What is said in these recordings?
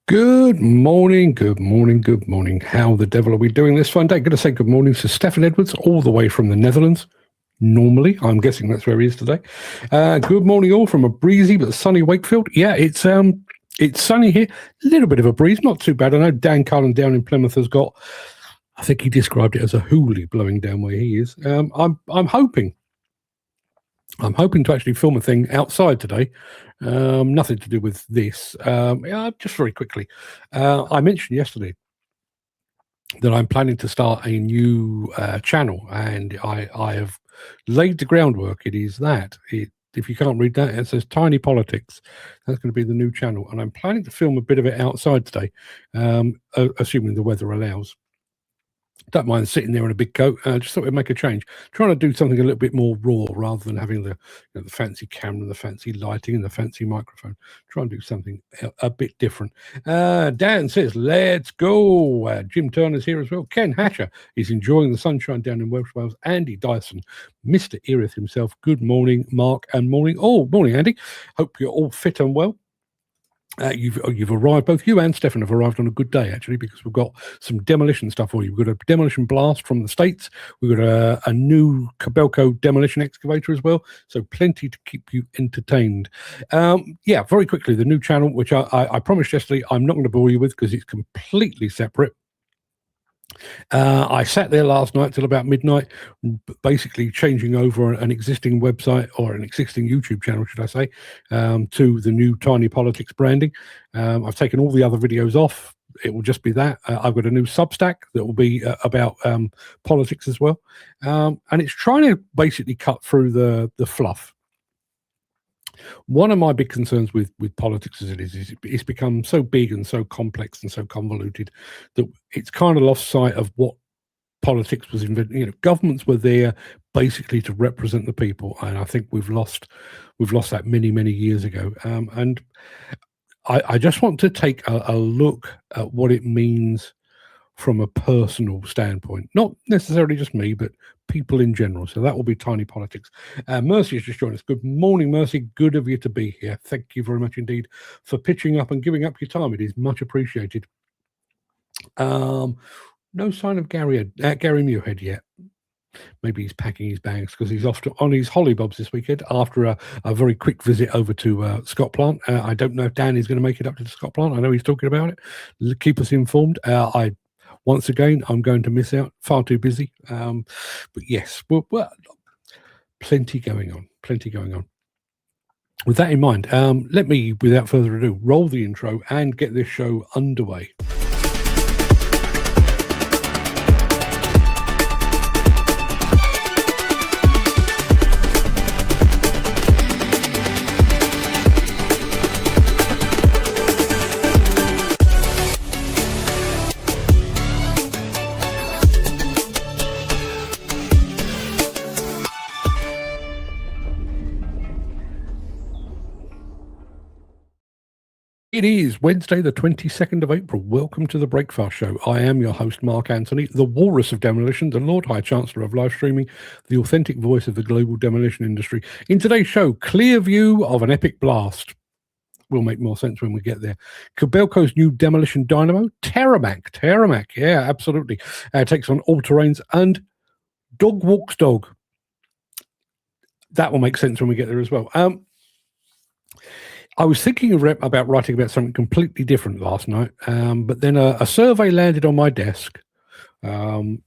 Good morning, good morning, good morning. How the devil are we doing this fine day? Going to say good morning to Stefan Edwards, all the way from the Netherlands. Normally, I'm guessing that's where he is today. Good morning, all from a breezy but sunny Wakefield. Yeah, it's sunny here. A little bit of a breeze, not too bad. I know Dan Cullen down in Plymouth has got, I think he described it as a hoolie blowing down where he is. I'm hoping to actually film a thing outside today. Nothing to do with this. Just very quickly, I mentioned yesterday that I'm planning to start a new channel, and I have laid the groundwork. It is that. If you can't read that, it says Tiny Politics. That's going to be the new channel, and I'm planning to film a bit of it outside today, assuming the weather allows. Don't mind sitting there in a big coat. Just thought we'd make a change. Trying to do something a little bit more raw rather than having the fancy camera, the fancy lighting, and the fancy microphone. Try and do something a bit different. Dan says, let's go. Jim Turner's here as well. Ken Hatcher is enjoying the sunshine down in Welsh Wales. Andy Dyson, Mr. Erith himself. Good morning, Mark, and morning. Oh, morning, Andy. Hope you're all fit and well. You've arrived, both you and Stefan have arrived on a good day, actually, because we've got some demolition stuff for you. We've got a demolition blast from the States. We've got a new Kobelco demolition excavator as well, so plenty to keep you entertained. Very quickly, the new channel, which I promised yesterday, I'm not going to bore you with because it's completely separate. I sat there last night till about midnight, basically changing over an existing website, or an existing YouTube channel, should I say, to the new Tiny Politics branding. I've taken all the other videos off. It will just be that. I've got a new Substack that will be about politics as well. And it's trying to basically cut through the fluff. One of my big concerns with politics as it is it's become so big and so complex and so convoluted that it's kind of lost sight of what politics was invented. Governments were there basically to represent the people, and I think we've lost that many years ago. And I just want to take a look at what it means from a personal standpoint, not necessarily just me, but people in general. So that will be Tiny Politics. Mercy has just joined us. Good morning, Mercy. Good of you to be here. Thank you very much indeed for pitching up and giving up your time. It is much appreciated. No sign of Gary Muirhead yet. Maybe he's packing his bags because he's off on his hollybobs this weekend after a very quick visit over to Scott Plant. I don't know if Dan is going to make it up to the Scott Plant. I know he's talking about it. Keep us informed. Once again, I'm going to miss out. Far too busy. But yes, well, plenty going on. With that in mind, let me, without further ado, roll the intro and get this show underway. It is Wednesday, the 22nd of April. Welcome to the Breakfast Show. I am your host, Mark Anthony, the Walrus of Demolition, the Lord High Chancellor of live streaming, the authentic voice of the global demolition industry. In today's show, Clearview of an epic blast. Will make more sense when we get there. Kobelco's new demolition dynamo, Terramac, yeah, absolutely. Takes on all terrains, and Dog Walks Dog. That will make sense when we get there as well. I was thinking about writing about something completely different last night, but then a survey landed on my desk that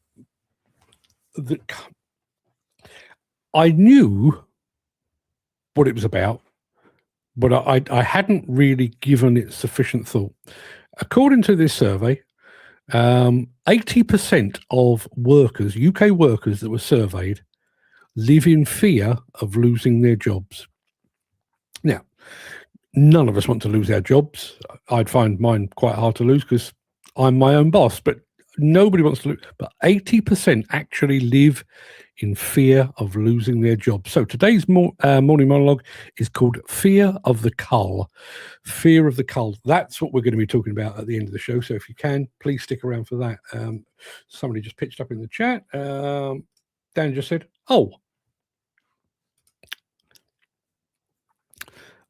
I knew what it was about, but I hadn't really given it sufficient thought. According to this survey, 80% of workers, UK workers that were surveyed, live in fear of losing their jobs. Now, none of us want to lose our jobs. I'd find mine quite hard to lose because I'm my own boss, but nobody wants to lose. But 80% actually live in fear of losing their job. So today's morning monologue is called Fear of the Cull. Fear of the Cull. That's what we're going to be talking about at the end of the show. So if you can, please stick around for that. Somebody just pitched up in the chat. Dan just said, oh,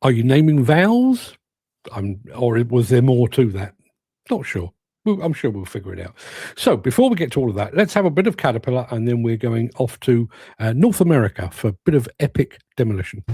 are you naming vowels? Or was there more to that? Not sure. I'm sure we'll figure it out. So before we get to all of that, let's have a bit of Caterpillar, and then we're going off to North America for a bit of epic demolition.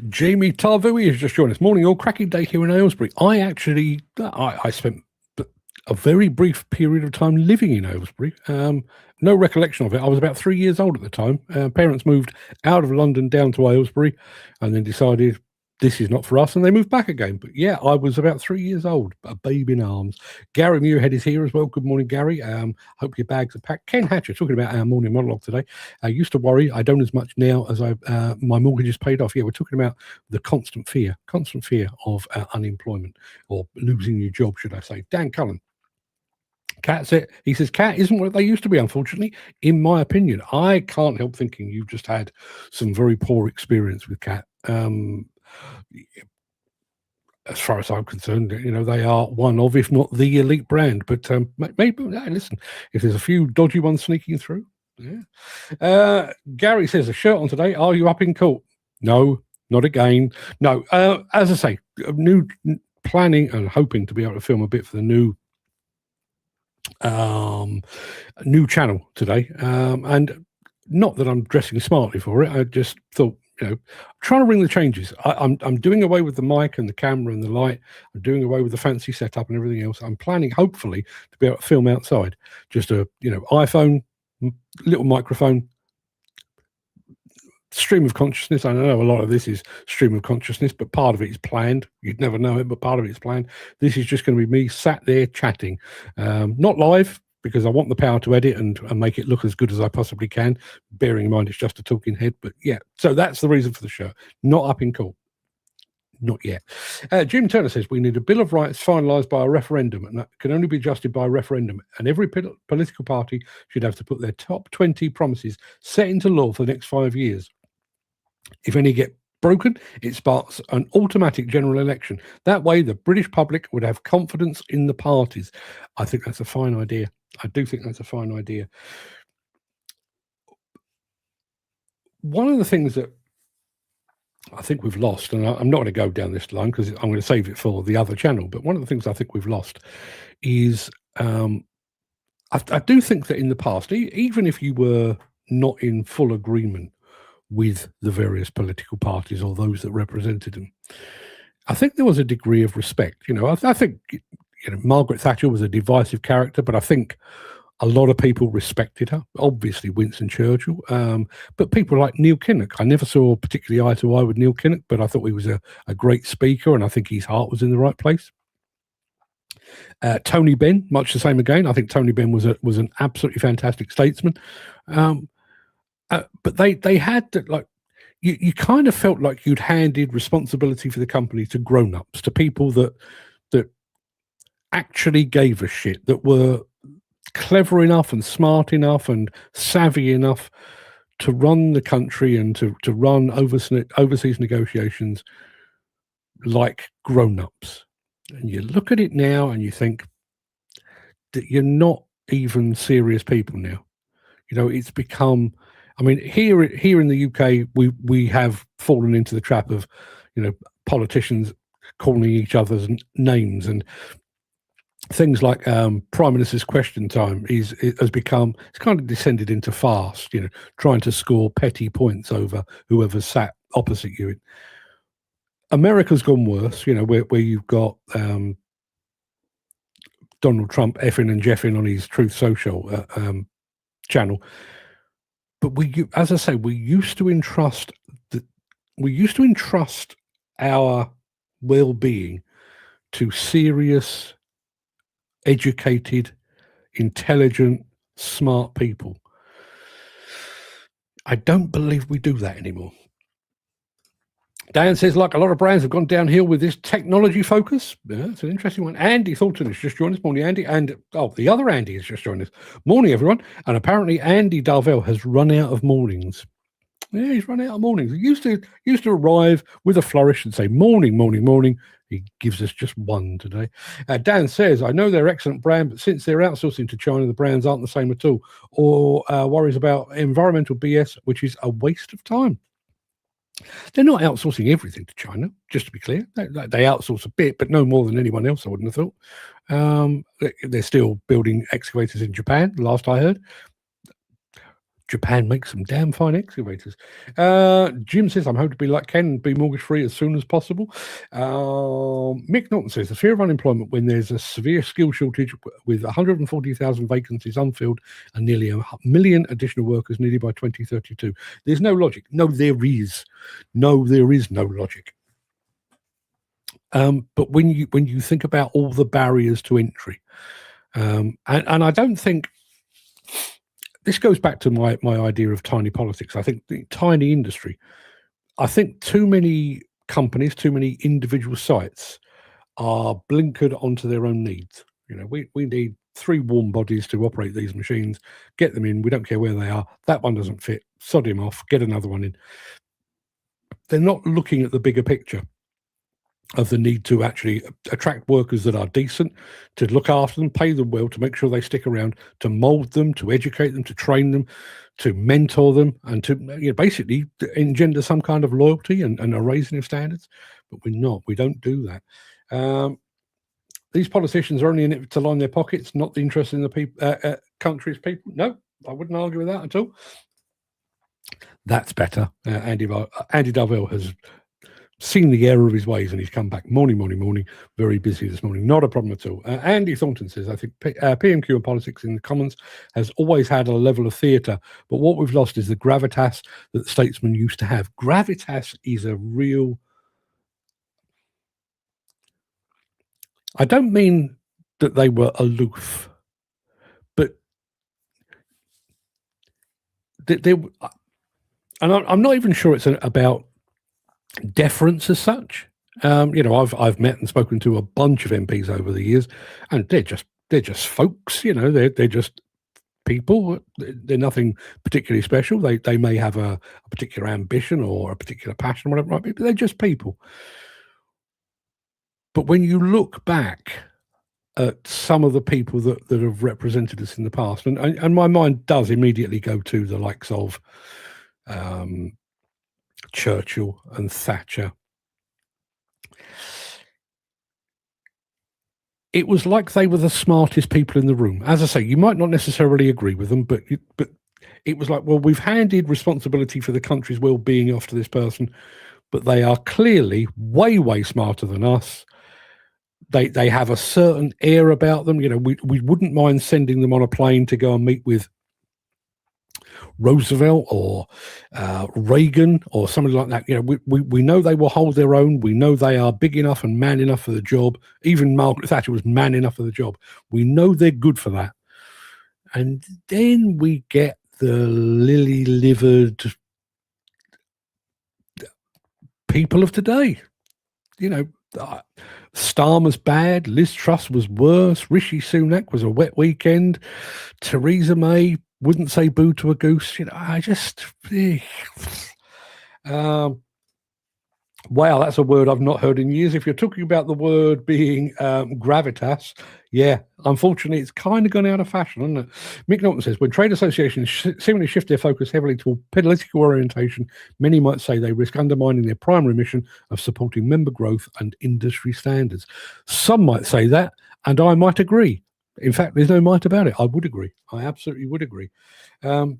Jamie Tarvui has just joined us. Morning, all. Cracking day here in Aylesbury. I spent a very brief period of time living in Aylesbury. No recollection of it. I was about 3 years old at the time. Parents moved out of London down to Aylesbury and then decided this is not for us, and they moved back again. But yeah, I was about 3 years old, a babe in arms. Gary Muirhead is here as well. Good morning, Gary. Hope your bags are packed. Ken Hatcher talking about our morning monologue today. I used to worry. I don't as much now as my mortgage is paid off. Yeah, we're talking about the constant fear of unemployment, or losing your job, should I say. Dan Cullen. Cat's it. He says, Cat isn't what they used to be, unfortunately, in my opinion. I can't help thinking you've just had some very poor experience with Cat. As far as I'm concerned, they are one of, if not the elite brand. But maybe, listen, if there's a few dodgy ones sneaking through, yeah. Gary says, a shirt on today. Are you up in court? No, not again. No. As I say, new planning and hoping to be able to film a bit for the new channel today. And not that I'm dressing smartly for it. I just thought, trying to ring the changes. I'm doing away with the mic and the camera and the light. I'm doing away with the fancy setup and everything else. I'm planning, hopefully, to be able to film outside. Just a iPhone, little microphone, stream of consciousness. I know a lot of this is stream of consciousness, but part of it is planned. You'd never know it, but part of it is planned. This is just going to be me sat there chatting, not live, because I want the power to edit and make it look as good as I possibly can, bearing in mind it's just a talking head. But yeah, so that's the reason for the show. Not up in court. Not yet. Jim Turner says, we need a Bill of Rights finalised by a referendum, and that can only be adjusted by a referendum. And every political party should have to put their top 20 promises set into law for the next 5 years. If any get broken, it sparks an automatic general election. That way, the British public would have confidence in the parties. I think that's a fine idea. I do think that's a fine idea. One of the things that I think we've lost, and I'm not going to go down this line because I'm going to save it for the other channel, but one of the things I think we've lost is I do think that in the past, even if you were not in full agreement with the various political parties or those that represented them, I think there was a degree of respect. I think Margaret Thatcher was a divisive character, but I think a lot of people respected her. Obviously, Winston Churchill, but people like Neil Kinnock. I never saw particularly eye to eye with Neil Kinnock, but I thought he was a great speaker, and I think his heart was in the right place. Tony Benn, much the same again. I think Tony Benn was an absolutely fantastic statesman. But they had to, you kind of felt like you'd handed responsibility for the company to grown-ups, to people that actually gave a shit, that were clever enough and smart enough and savvy enough to run the country and to run overseas negotiations like grown-ups. And you look at it now and you think that you're not even serious people now. It's become, I mean, here in the UK, we have fallen into the trap of, politicians calling each other's names, and things like Prime Minister's Question Time it's kind of descended into farce, trying to score petty points over whoever sat opposite you. America's gone worse, where you've got Donald Trump effing and jeffing on his Truth Social channel. But as I say, we used to entrust our well-being to serious, educated, intelligent, smart people. I don't believe we do that anymore. Dan says, like a lot of brands have gone downhill with this technology focus. Yeah, it's an interesting one. Andy Thornton has just joined us. Morning, Andy. And the other Andy has just joined us. Morning, everyone. And apparently Andy Darvell has run out of mornings. Yeah, he's run out of mornings. He used to arrive with a flourish and say, morning, morning, morning. He gives us just one today. Dan says, I know they're excellent brand, but since they're outsourcing to China, the brands aren't the same at all. Or worries about environmental BS, which is a waste of time. They're not outsourcing everything to China, just to be clear. They outsource a bit, but no more than anyone else, I wouldn't have thought. They're still building excavators in Japan, last I heard. Japan makes some damn fine excavators. Jim says, I'm hoping to be like Ken and be mortgage-free as soon as possible. Mick Norton says, the fear of unemployment when there's a severe skill shortage with 140,000 vacancies unfilled and nearly 1 million additional workers needed by 2032. There's no logic. No, there is. No, there is no logic. But when you think about all the barriers to entry, and I don't think... This goes back to my idea of tiny politics. I think the tiny industry, I think too many companies, too many individual sites are blinkered onto their own needs. We need 3 warm bodies to operate these machines, get them in. We don't care where they are. That one doesn't fit. Sod him off, get another one in. They're not looking at the bigger picture of the need to actually attract workers that are decent, to look after them, pay them well, to make sure they stick around, to mold them, to educate them, to train them, to mentor them, and to basically engender some kind of loyalty and a raising of standards. But we don't do that. These politicians are only in it to line their pockets, not the interest in the country's people. No, I wouldn't argue with that at all. That's better. Andy Darvell has seen the error of his ways and he's come back. Morning. Very busy this morning. Not a problem at all. Andy Thornton says, I think PMQ and politics in the Commons has always had a level of theatre, but what we've lost is the gravitas that statesmen used to have. Gravitas is a real... I don't mean that they were aloof, but they and I'm not even sure it's about deference as such. I've met and spoken to a bunch of MPs over the years, and they're just folks. They're just people. They're nothing particularly special. They may have a particular ambition or a particular passion, whatever it might be, but they're just people. But when you look back at some of the people that have represented us in the past, and my mind does immediately go to the likes of Churchill and Thatcher. It was like they were the smartest people in the room. As I say, you might not necessarily agree with them, but it was like, well, we've handed responsibility for the country's well-being off to this person, but they are clearly way, way smarter than us. They have a certain air about them. We wouldn't mind sending them on a plane to go and meet with Roosevelt or Reagan or somebody like that. We know they will hold their own. We know they are big enough and man enough for the job. Even Margaret Thatcher was man enough for the job. We know they're good for that. And then we get the lily-livered people of today. Starmer's bad, Liz Truss was worse, Rishi Sunak was a wet weekend, Theresa May wouldn't say boo to a goose. Wow, that's a word I've not heard in years. If you're talking about the word being gravitas, yeah, unfortunately, it's kind of gone out of fashion, isn't it? Mick Norton says, when trade associations seemingly shift their focus heavily toward political orientation, many might say they risk undermining their primary mission of supporting member growth and industry standards. Some might say that. And I might agree. In fact, there's no might about it. I would agree. I absolutely would agree. But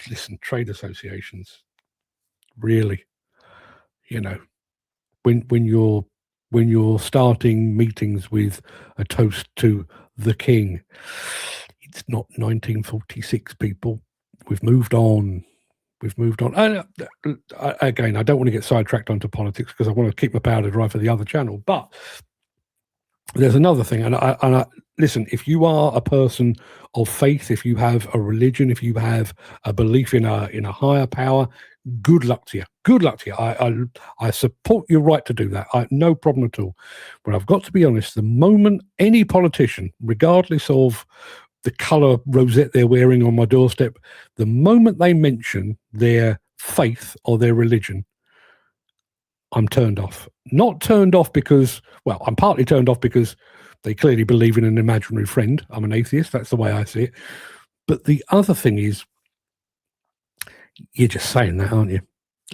listen, trade associations, really, when you're starting meetings with a toast to the king, it's not 1946, people. We've moved on. Again, I don't want to get sidetracked onto politics because I want to keep my powder dry for the other channel. But there's another thing, and listen, if you are a person of faith, if you have a religion, if you have a belief in a higher power, good luck to you. Good luck to you. I support your right to do that. No problem at all. But I've got to be honest, the moment any politician, regardless of the colour rosette they're wearing on my doorstep, the moment they mention their faith or their religion, I'm turned off. Not turned off because, well, I'm partly turned off because they clearly believe in an imaginary friend. I'm an atheist. That's the way I see it. But the other thing is, you're just saying that, aren't you?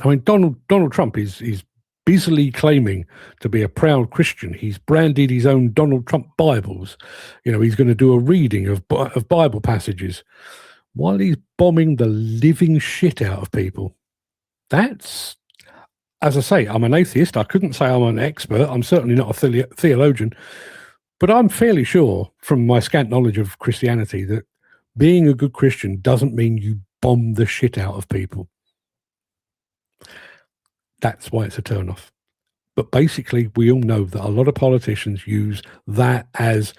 I mean, Donald Trump is busily claiming to be a proud Christian. He's branded his own Donald Trump Bibles. He's going to do a reading of Bible passages while he's bombing the living shit out of people. That's, as I say, I'm an atheist. I couldn't say I'm an expert. I'm certainly not a theologian. But I'm fairly sure from my scant knowledge of Christianity that being a good Christian doesn't mean you bomb the shit out of people. That's why it's a turn-off. But basically, we all know that a lot of politicians use that as,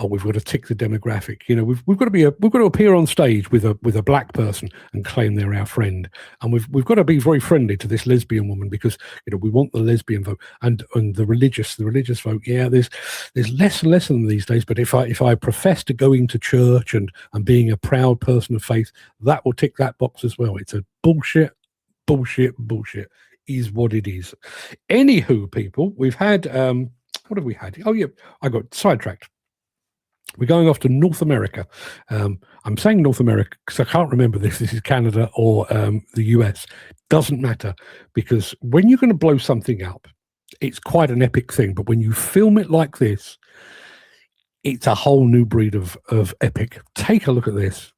we've got to tick the demographic. We've got to appear on stage with a black person and claim they're our friend, and we've got to be very friendly to this lesbian woman because we want the lesbian vote and the religious vote. Yeah, there's less and less of them these days. But if I profess to going to church and being a proud person of faith, that will tick that box as well. It's a bullshit is what it is. Anywho, people, we've had what have we had? Oh yeah, I got sidetracked. We're going off to North America. I'm saying North America because I can't remember this. This is Canada or the US. Doesn't matter, because when you're going to blow something up, it's quite an epic thing. But when you film it like this, it's a whole new breed of epic. Take a look at this.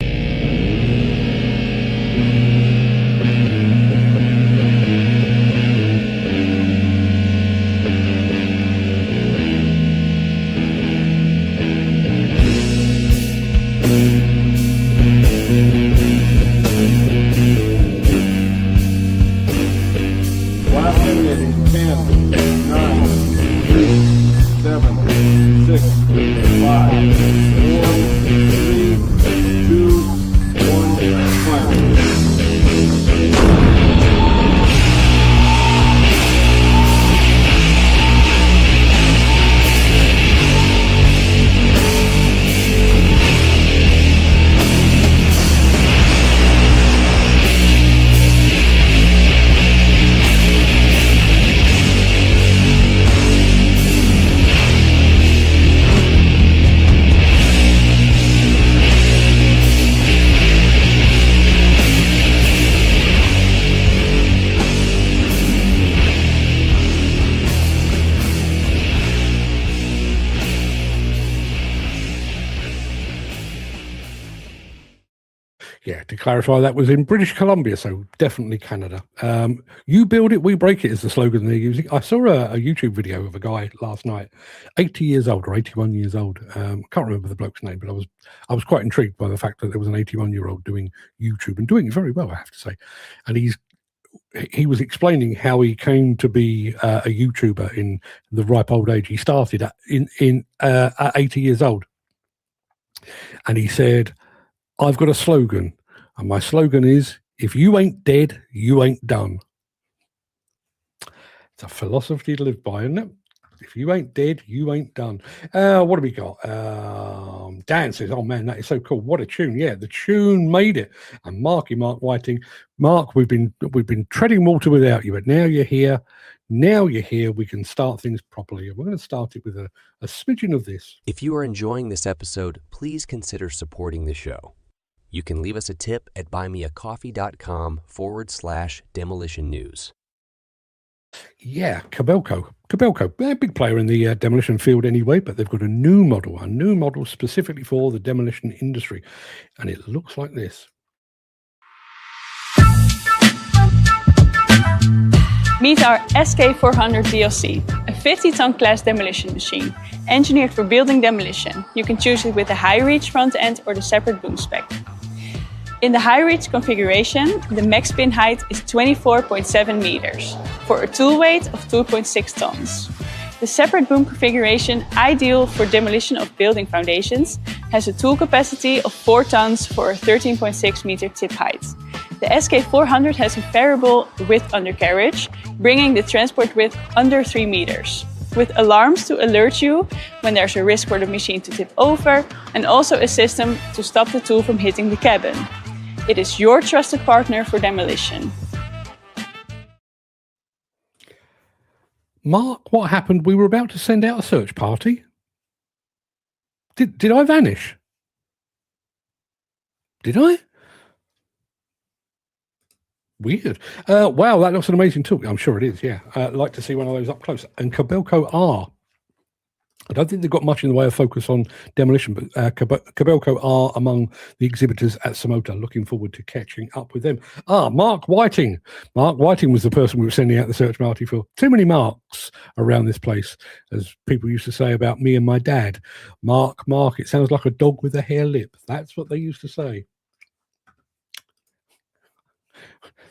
Yeah, to clarify, that was in British Columbia, so definitely Canada. You build it, we break it is the slogan they're using. I saw a YouTube video of a guy last night, 80 years old or 81 years old. Can't remember the bloke's name, but I was quite intrigued by the fact that there was an 81-year-old doing YouTube and doing it very well, I have to say. And he was explaining how he came to be a YouTuber in the ripe old age. He started at 80 years old. And he said, I've got a slogan, and my slogan is, if you ain't dead, you ain't done. It's a philosophy to live by, isn't it? If you ain't dead, you ain't done. What have we got? Dan says, oh man, that is so cool. What a tune. Yeah, the tune made it. And Mark Whiting, Mark, we've been treading water without you, but now you're here. Now you're here, we can start things properly. And we're going to start it with a smidgen of this. If you are enjoying this episode, please consider supporting the show. You can leave us a tip at buymeacoffee.com/demolition news. Yeah, Kobelco. Kobelco, they're a big player in the demolition field anyway, but they've got a new model specifically for the demolition industry. And it looks like this. Meet our SK400 DLC, a 50-ton class demolition machine, engineered for building demolition. You can choose it with a high-reach front end or the separate boom spec. In the high-reach configuration, the max pin height is 24.7 meters, for a tool weight of 2.6 tons. The separate boom configuration, ideal for demolition of building foundations, has a tool capacity of 4 tons for a 13.6 meter tip height. The SK400 has a variable width undercarriage, bringing the transport width under 3 meters, with alarms to alert you when there's a risk for the machine to tip over, and also a system to stop the tool from hitting the cabin. It is your trusted partner for demolition. Mark, what happened? We were about to send out a search party. Did I vanish? Did I? Weird. Wow, that looks an amazing tool. I'm sure it is, yeah. I'd like to see one of those up close. And Kobelco are. I don't think they've got much in the way of focus on demolition, but Kobelco are among the exhibitors at Samota. Looking forward to catching up with them. Mark Whiting. Mark Whiting was the person we were sending out the search party for. Too many Marks around this place, as people used to say about me and my dad. Mark, it sounds like a dog with a hair lip. That's what they used to say.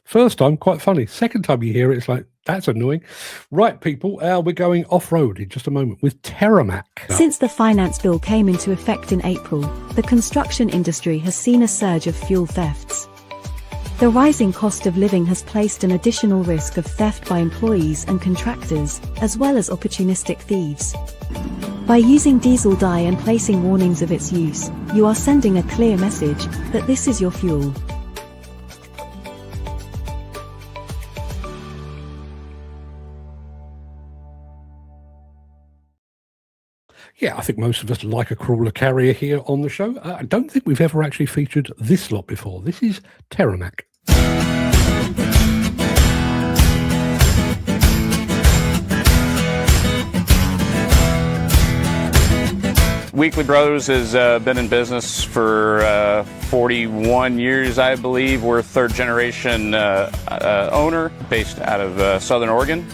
First time, quite funny. Second time you hear it, it's like, that's annoying. Right, people, we're going off-road in just a moment with Terramac. Since the finance bill came into effect in April, the construction industry has seen a surge of fuel thefts. The rising cost of living has placed an additional risk of theft by employees and contractors, as well as opportunistic thieves. By using diesel dye and placing warnings of its use, you are sending a clear message that this is your fuel. Yeah, I think most of us like a crawler carrier here on the show. I don't think we've ever actually featured this lot before. This is Terramac. Weekly Brothers has been in business for 41 years, I believe. We're a third-generation owner based out of Southern Oregon.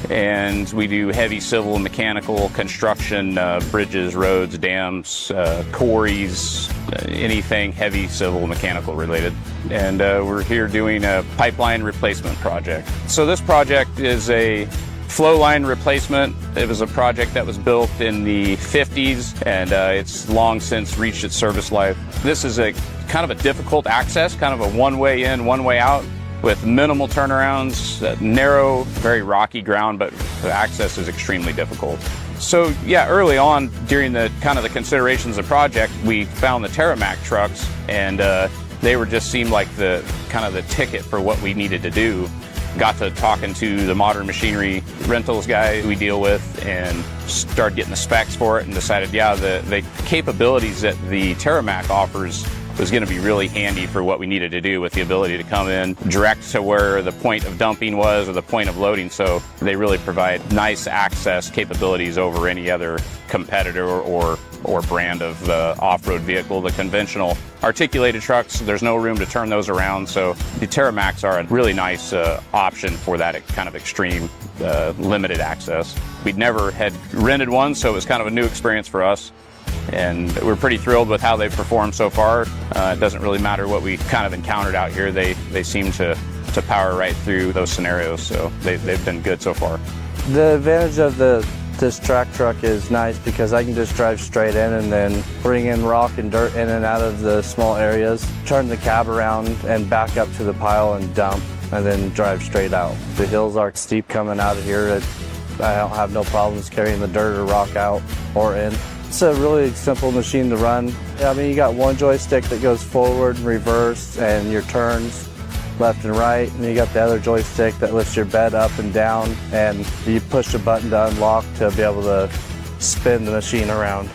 And we do heavy civil and mechanical construction, bridges, roads, dams, quarries, anything heavy civil mechanical related. And we're here doing a pipeline replacement project. So this project is a flow line replacement. It was a project that was built in the 50s, and it's long since reached its service life. This is a kind of a difficult access, kind of a one-way in, one-way out, with minimal turnarounds, narrow, very rocky ground, but the access is extremely difficult. So yeah, early on during the kind of the considerations of the project, we found the Terramac trucks, and they were just seemed like the kind of the ticket for what we needed to do. Got to talking to the modern machinery rentals guy we deal with and started getting the specs for it and decided, yeah, the capabilities that the Terramac offers was going to be really handy for what we needed to do, with the ability to come in direct to where the point of dumping was or the point of loading. So they really provide nice access capabilities over any other competitor or brand of off-road vehicle. The conventional articulated trucks, there's no room to turn those around. So the Terramacs are a really nice option for that kind of extreme limited access. We'd never had rented one, so it was kind of a new experience for us. And we're pretty thrilled with how they've performed so far. It doesn't really matter what we kind of encountered out here. They seem to power right through those scenarios, so they've been good so far. The advantage of this track truck is nice because I can just drive straight in and then bring in rock and dirt in and out of the small areas, turn the cab around and back up to the pile and dump, and then drive straight out. The hills are steep coming out of here. I don't have no problems carrying the dirt or rock out or in. It's a really simple machine to run. I mean, you got one joystick that goes forward and reverse and your turns left and right, and you got the other joystick that lifts your bed up and down, and you push a button to unlock to be able to spin the machine around.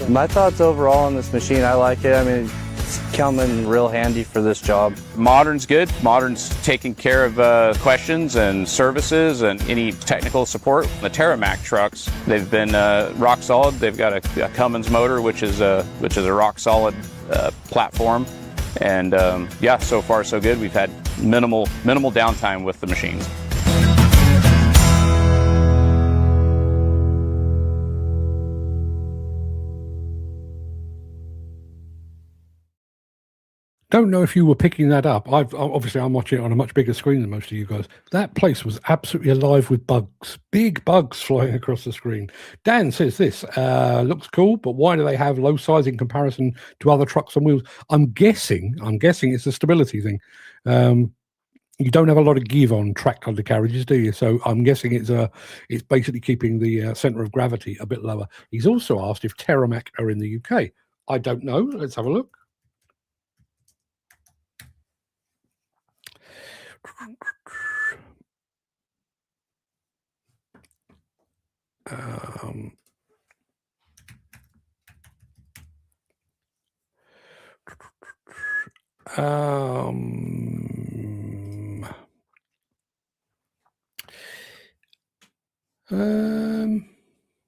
My thoughts overall on this machine, I like it. I mean, It's coming real handy for this job. Modern's good. Modern's taking care of questions and services and any technical support. The Terramac trucks, they've been rock solid. They've got a Cummins motor, which is a rock solid platform. And yeah, so far so good. We've had minimal downtime with the machines. Don't know if you were picking that up. Obviously I'm watching it on a much bigger screen than most of you guys. That place was absolutely alive with bugs, big bugs flying across the screen. Dan says this looks cool, but why do they have low size in comparison to other trucks on wheels? I'm guessing it's a stability thing. You don't have a lot of give on tracked undercarriages, do you? So I'm guessing it's basically keeping the center of gravity a bit lower. He's also asked if Terramac are in the UK. I don't know. Let's have a look.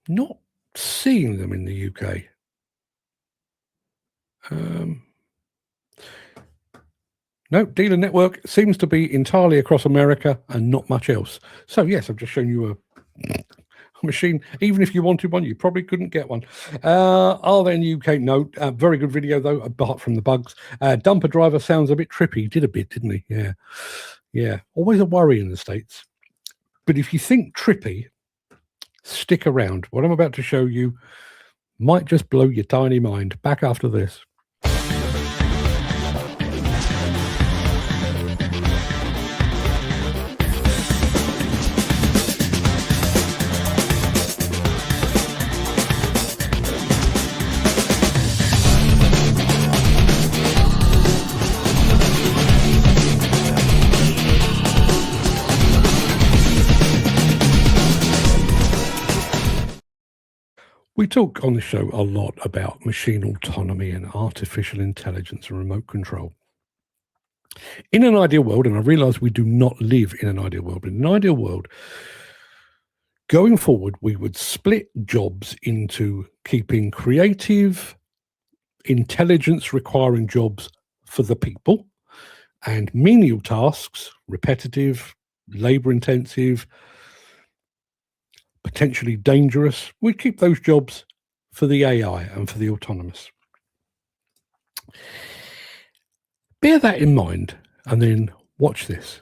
Not seeing them in the UK. No, dealer network seems to be entirely across America and not much else. So yes, I've just shown you a machine. Even if you wanted one, you probably couldn't get one. Are they in the UK? No. Very good video though, apart from the bugs. Dumper driver sounds a bit trippy. He did a bit, didn't he? Yeah. Always a worry in the States. But if you think trippy, stick around. What I'm about to show you might just blow your tiny mind. Back after this. We talk on the show a lot about machine autonomy and artificial intelligence and remote control. In an ideal world, and I realize we do not live in an ideal world, but in an ideal world, going forward, we would split jobs into keeping creative, intelligence requiring jobs for the people and menial tasks, repetitive, labor intensive, potentially dangerous. We keep those jobs for the AI and for the autonomous. Bear that in mind and then watch this.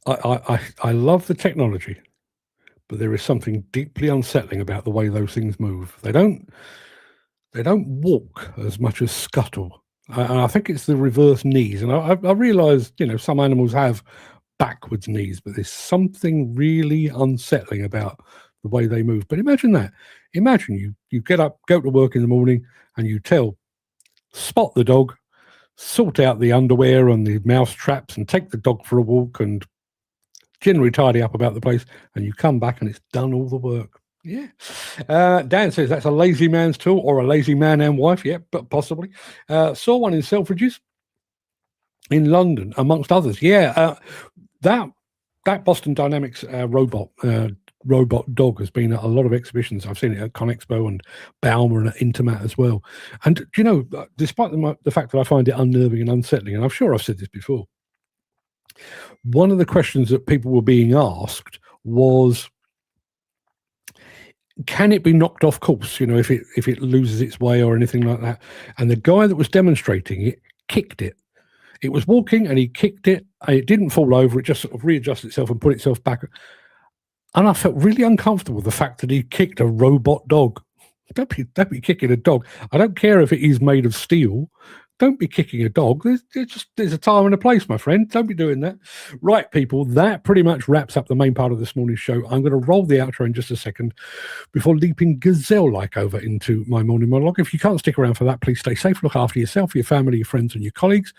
I love the technology, but there is something deeply unsettling about the way those things move. They don't walk as much as scuttle. And I think it's the reverse knees. And I realise, some animals have backwards knees, but there's something really unsettling about the way they move. But imagine that. Imagine you get up, go to work in the morning, and you spot the dog, sort out the underwear and the mouse traps, and take the dog for a walk, and generally tidy up about the place, and you come back and it's done all the work. Yeah. Dan says that's a lazy man's tool, or a lazy man and wife. Yeah, but possibly. Saw one in Selfridges in London, amongst others. Yeah. That Boston Dynamics robot dog has been at a lot of exhibitions. I've seen it at ConExpo and Bauma and at Intermat as well. And, despite the fact that I find it unnerving and unsettling, and I'm sure I've said this before, one of the questions that people were being asked was, can it be knocked off course, if it loses its way or anything like that? And the guy that was demonstrating it kicked it. It was walking and he kicked it, and it didn't fall over. It just sort of readjusted itself and put itself back. And I felt really uncomfortable with the fact that he kicked a robot dog. Don't be kicking a dog. I don't care if it is made of steel. Don't be kicking a dog. There's a time and a place, my friend. Don't be doing that. Right, people, that pretty much wraps up the main part of this morning's show. I'm going to roll the outro in just a second before leaping gazelle-like over into my morning monologue. If you can't stick around for that, please stay safe. Look after yourself, your family, your friends, and your colleagues.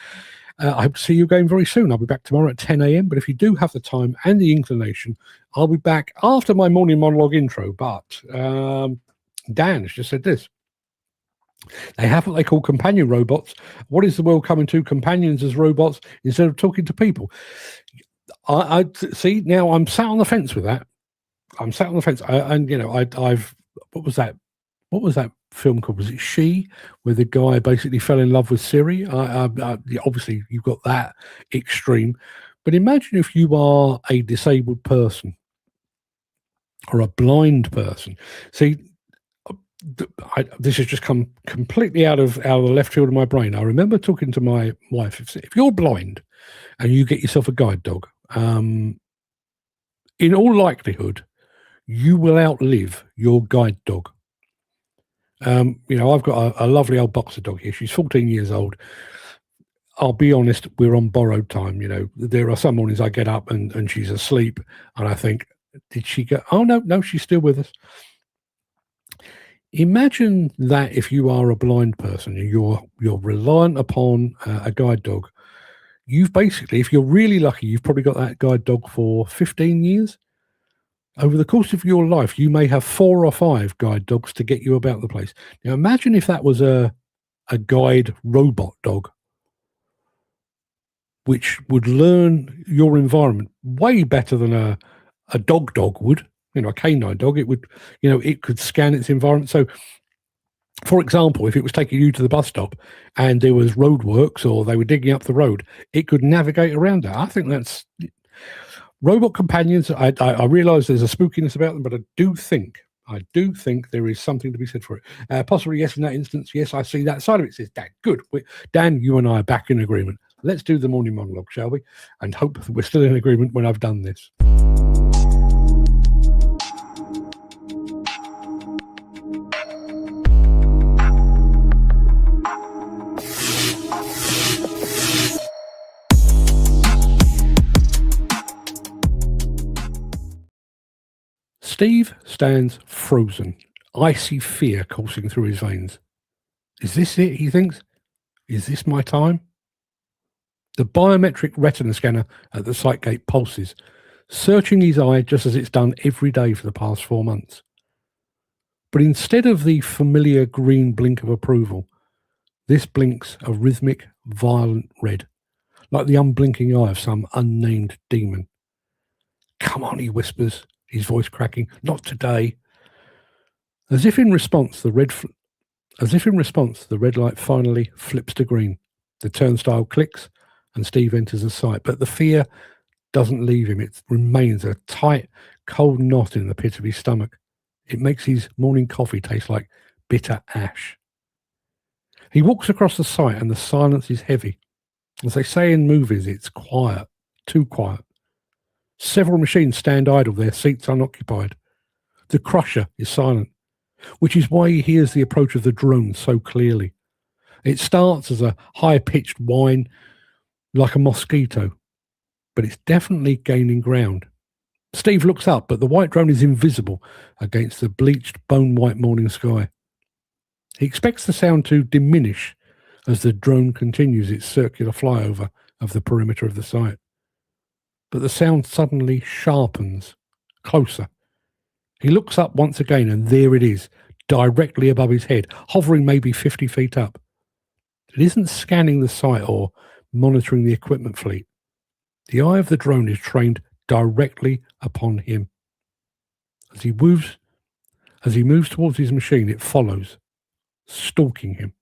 I hope to see you again very soon. I'll be back tomorrow at 10 a.m. But if you do have the time and the inclination, I'll be back after my morning monologue intro. But Dan has just said this. They have what they call companion robots. What is the world coming to? Companions as robots instead of talking to people. I see now. I'm sat on the fence with that. I'm sat on the fence, I've what was that? What was that film called? Was it She, where the guy basically fell in love with Siri? Obviously, you've got that extreme, but imagine if you are a disabled person or a blind person. See. This has just come completely out of the left field of my brain. I remember talking to my wife. If you're blind and you get yourself a guide dog, in all likelihood, you will outlive your guide dog. I've got a lovely old boxer dog here. She's 14 years old. I'll be honest, we're on borrowed time. There are some mornings I get up and she's asleep, and I think, did she go? Oh, no, she's still with us. Imagine that if you are a blind person and you're reliant upon a guide dog, you've basically, if you're really lucky, you've probably got that guide dog for 15 years. Over the course of your life, you may have 4 or 5 guide dogs to get you about the place. Now, imagine if that was a guide robot dog, which would learn your environment way better than a dog would. A canine dog, it would, it could scan its environment. So, for example, if it was taking you to the bus stop and there was roadworks or they were digging up the road, it could navigate around that. I think that's robot companions. I realise there's a spookiness about them, but I do think there is something to be said for it. Possibly, yes, in that instance, yes, I see that side of it. Says Dan, good. Dan, you and I are back in agreement. Let's do the morning monologue, shall we? And hope that we're still in agreement when I've done this. Steve stands frozen, icy fear coursing through his veins. Is this it, he thinks? Is this my time? The biometric retina scanner at the site gate pulses, searching his eye just as it's done every day for the past 4 months. But instead of the familiar green blink of approval, this blinks a rhythmic, violent red, like the unblinking eye of some unnamed demon. Come on, he whispers, his voice cracking. Not today. As if in response, the red light finally flips to green. The turnstile clicks, and Steve enters the site. But the fear doesn't leave him. It remains a tight, cold knot in the pit of his stomach. It makes his morning coffee taste like bitter ash. He walks across the site, and the silence is heavy. As they say in movies, it's quiet, too quiet. Several machines stand idle, their seats unoccupied. The crusher is silent, which is why he hears the approach of the drone so clearly. It starts as a high-pitched whine like a mosquito, but it's definitely gaining ground. Steve looks up, but the white drone is invisible against the bleached, bone-white morning sky. He expects the sound to diminish as the drone continues its circular flyover of the perimeter of the site. But the sound suddenly sharpens, closer. He looks up once again, and there it is, directly above his head, hovering maybe 50 feet up. It isn't scanning the site or monitoring the equipment fleet. The eye of the drone is trained directly upon him. As he moves towards his machine, it follows, stalking him.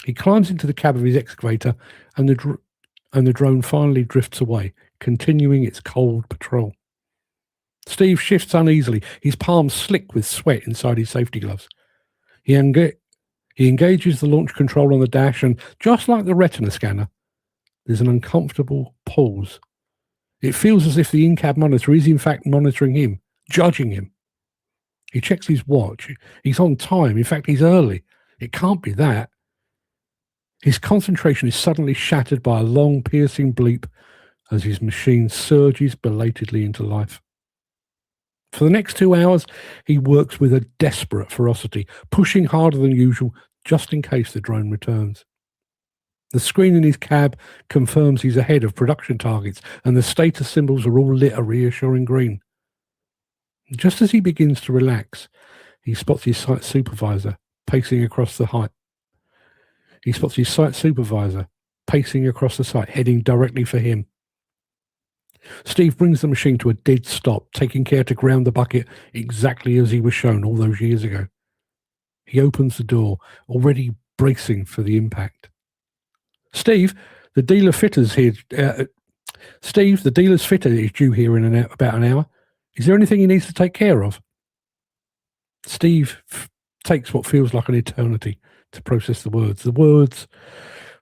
He climbs into the cab of his excavator, and the drone finally drifts away, continuing its cold patrol. Steve shifts uneasily, his palms slick with sweat inside his safety gloves. He engages the launch control on the dash, and just like the retina scanner, there's an uncomfortable pause. It feels as if the in-cab monitor is in fact monitoring him, judging him. He checks his watch. He's on time. In fact, he's early. It can't be that. His concentration is suddenly shattered by a long, piercing bleep as his machine surges belatedly into life. For the next 2 hours, he works with a desperate ferocity, pushing harder than usual just in case the drone returns. The screen in his cab confirms he's ahead of production targets, and the status symbols are all lit a reassuring green. Just as he begins to relax, he spots his site supervisor pacing across the site. Heading directly for him. Steve brings the machine to a dead stop, taking care to ground the bucket exactly as he was shown all those years ago. He opens the door, already bracing for the impact. Steve, the dealer's fitter is due here in about an hour. Is there anything he needs to take care of? Steve takes what feels like an eternity to process the words. The words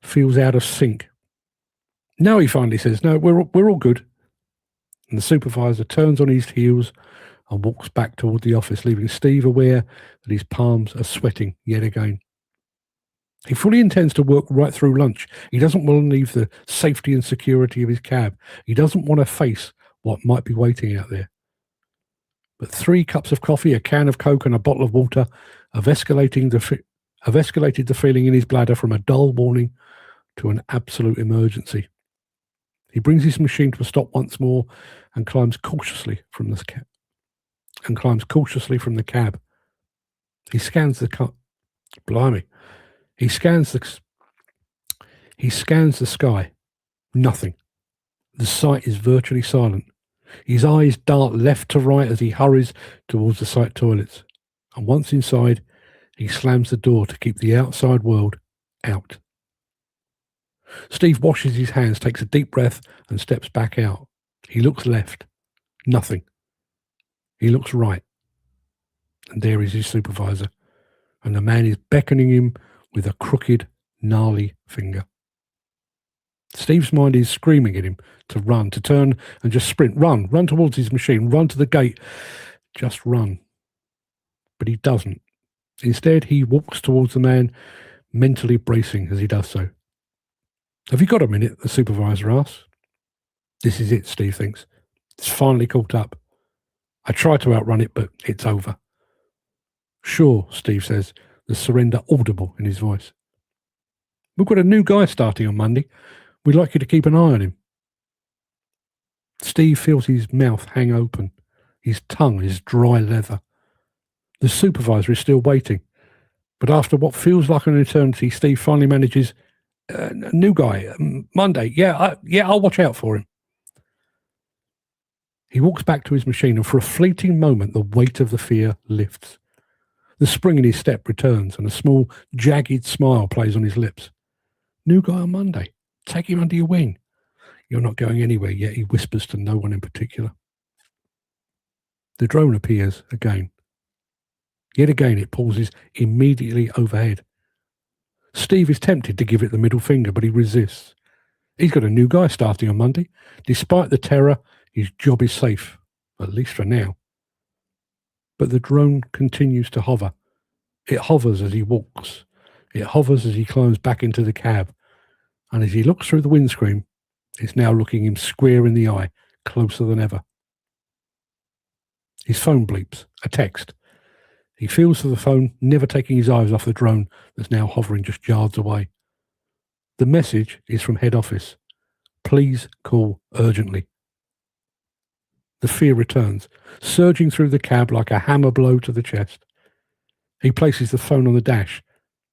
feels out of sync. No, he finally says, no, we're all good. And the supervisor turns on his heels and walks back toward the office, leaving Steve aware that his palms are sweating yet again. He fully intends to work right through lunch. He doesn't want to leave the safety and security of his cab. He doesn't want to face what might be waiting out there. But 3 cups of coffee, a can of Coke and a bottle of water have escalated the feeling in his bladder from a dull warning to an absolute emergency. He brings his machine to a stop once more and climbs cautiously from the cab. He scans the car. Blimey. He scans the sky. Nothing. The site is virtually silent. His eyes dart left to right as he hurries towards the site toilets. And once inside, he slams the door to keep the outside world out. Steve washes his hands, takes a deep breath, and steps back out. He looks left. Nothing. He looks right. And there is his supervisor. And the man is beckoning him with a crooked, gnarly finger. Steve's mind is screaming at him to run, to turn and just sprint. Run towards his machine, run to the gate. Just run. But he doesn't. Instead, he walks towards the man, mentally bracing as he does so. Have you got a minute? The supervisor asks. This is it, Steve thinks. It's finally caught up. I try to outrun it, but it's over. Sure, Steve says, the surrender audible in his voice. We've got a new guy starting on Monday. We'd like you to keep an eye on him. Steve feels his mouth hang open. His tongue is dry leather. The supervisor is still waiting. But after what feels like an eternity, Steve finally manages, new guy, Monday. Yeah, I'll watch out for him. He walks back to his machine, and for a fleeting moment, the weight of the fear lifts. The spring in his step returns, and a small, jagged smile plays on his lips. New guy on Monday. Take him under your wing. You're not going anywhere yet, he whispers to no one in particular. The drone appears again. Yet again it pauses immediately overhead. Steve is tempted to give it the middle finger, but he resists. He's got a new guy starting on Monday. Despite the terror, His job is safe, at least for now. But the drone continues to hover. It hovers as he walks. It hovers as he climbs back into the cab. And as he looks through the windscreen, it's now looking him square in the eye, closer than ever. His phone bleeps, a text. He feels for the phone, never taking his eyes off the drone that's now hovering just yards away. The message is from head office. Please call urgently. The fear returns, surging through the cab like a hammer blow to the chest. He places the phone on the dash.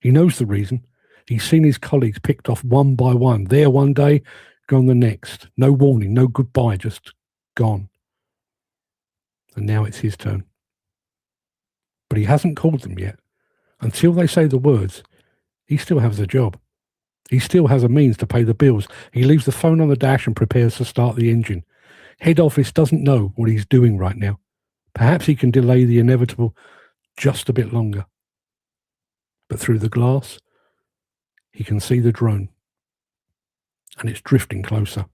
He knows the reason. He's seen his colleagues picked off one by one. There one day, gone the next. No warning, no goodbye, just gone. And now it's his turn. But he hasn't called them yet. Until they say the words, he still has a job. He still has a means to pay the bills. He leaves the phone on the dash and prepares to start the engine. Head office doesn't know what he's doing right now. Perhaps he can delay the inevitable just a bit longer. But through the glass, he can see the drone. And it's drifting closer.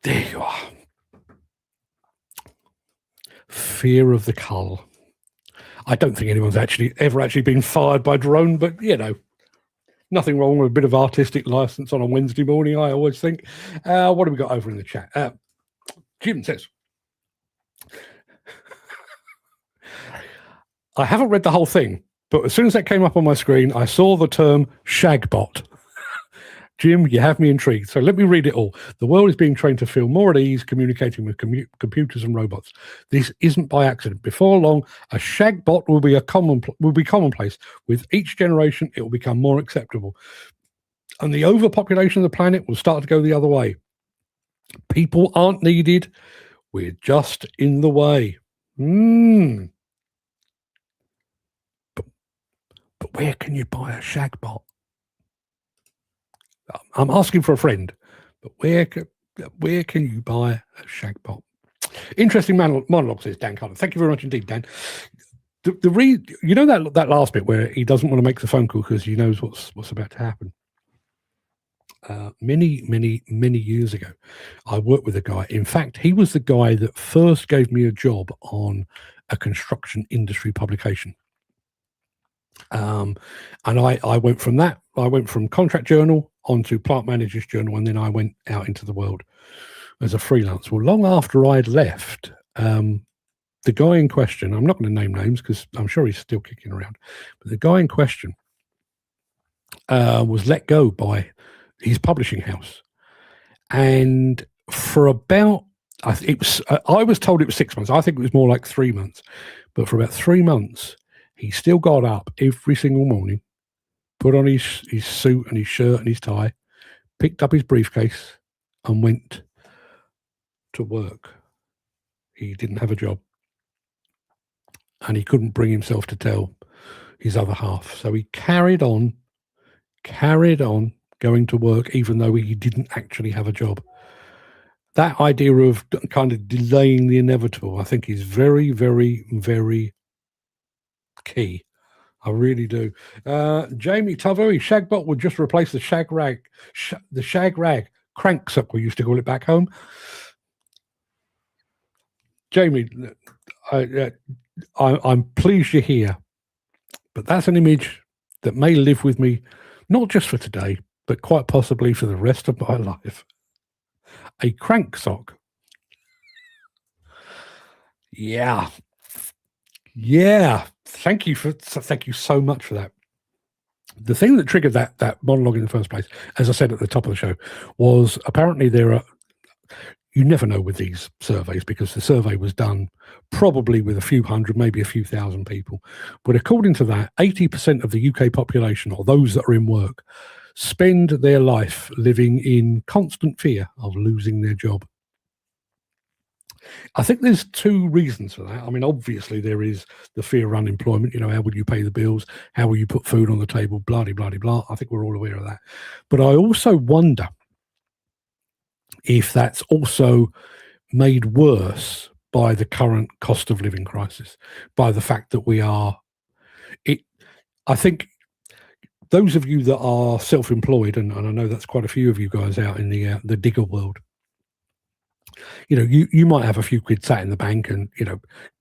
There you are. Fear of the Cull. I don't think anyone's ever actually been fired by drone, but nothing wrong with a bit of artistic license on a Wednesday morning, I always think. What have we got over in the chat? Jim says, I haven't read the whole thing, but as soon as that came up on my screen, I saw the term shagbot. Jim, you have me intrigued. So let me read it all. The world is being trained to feel more at ease communicating with computers and robots. This isn't by accident. Before long, a shagbot will be commonplace. With each generation, it will become more acceptable. And the overpopulation of the planet will start to go the other way. People aren't needed. We're just in the way. But where can you buy a shagbot? I'm asking for a friend, but where can you buy a shagbot? Interesting monologue, says Dan Carter. Thank you very much indeed, Dan. That last bit where he doesn't want to make the phone call because he knows what's about to happen. Many years ago, I worked with a guy. In fact, he was the guy that first gave me a job on a construction industry publication. And I went from that. I went from Contract Journal onto Plant Manager's Journal, and then I went out into the world as a freelance. Well, long after I'd left, the guy in question, I'm not going to name names because I'm sure he's still kicking around, but the guy in question was let go by his publishing house. And for about, I was told it was 6 months. I think it was more like 3 months. But for about 3 months, he still got up every single morning, put on his suit and his shirt and his tie, picked up his briefcase and went to work. He didn't have a job. And he couldn't bring himself to tell his other half. So he carried on going to work, even though he didn't actually have a job. That idea of kind of delaying the inevitable, I think, is very, very, very key. I really do. Jamie Tavo, shagbot would just replace the shag rag cranksuck, we used to call it back home. Jamie, I'm pleased you're here, but that's an image that may live with me, not just for today, but quite possibly for the rest of my life. A crank sock. Yeah. Thank you so much for that. The thing that triggered that monologue in the first place, as I said at the top of the show, was apparently you never know with these surveys because the survey was done probably with a few hundred, maybe a few thousand people. But according to that, 80% of the UK population, or those that are in work, spend their life living in constant fear of losing their job. I think there's two reasons for that. I mean, obviously there is the fear of unemployment. How will you pay the bills? How will you put food on the table? Blah, blah, blah, blah. I think we're all aware of that. But I also wonder if that's also made worse by the current cost of living crisis, by the fact that I think those of you that are self-employed, and I know that's quite a few of you guys out in the digger world, you might have a few quid sat in the bank, and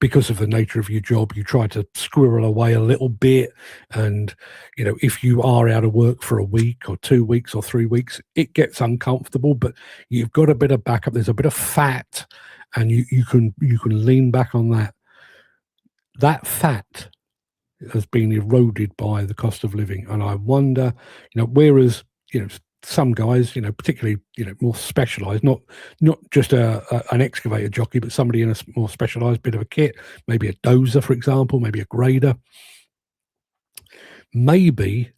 because of the nature of your job, you try to squirrel away a little bit. And if you are out of work for a week or 2 weeks or 3 weeks, it gets uncomfortable. But you've got a bit of backup. There's a bit of fat, and you can lean back on that. That fat has been eroded by the cost of living, and I wonder, whereas some guys, particularly, more specialised, not just an excavator jockey, but somebody in a more specialised bit of a kit, maybe a dozer, for example, maybe a grader. Maybe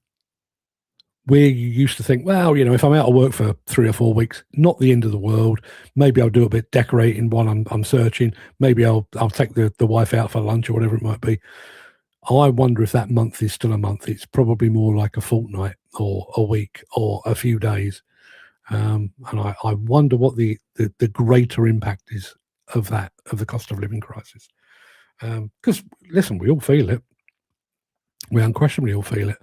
where you used to think, well, if I'm out of work for 3 or 4 weeks, not the end of the world. Maybe I'll do a bit decorating while I'm searching. Maybe I'll take the wife out for lunch or whatever it might be. I wonder if that month is still a month. It's probably more like a fortnight or a week or a few days. And I wonder what the greater impact is of that, of the cost of living crisis. Because, listen, we all feel it. We unquestionably all feel it.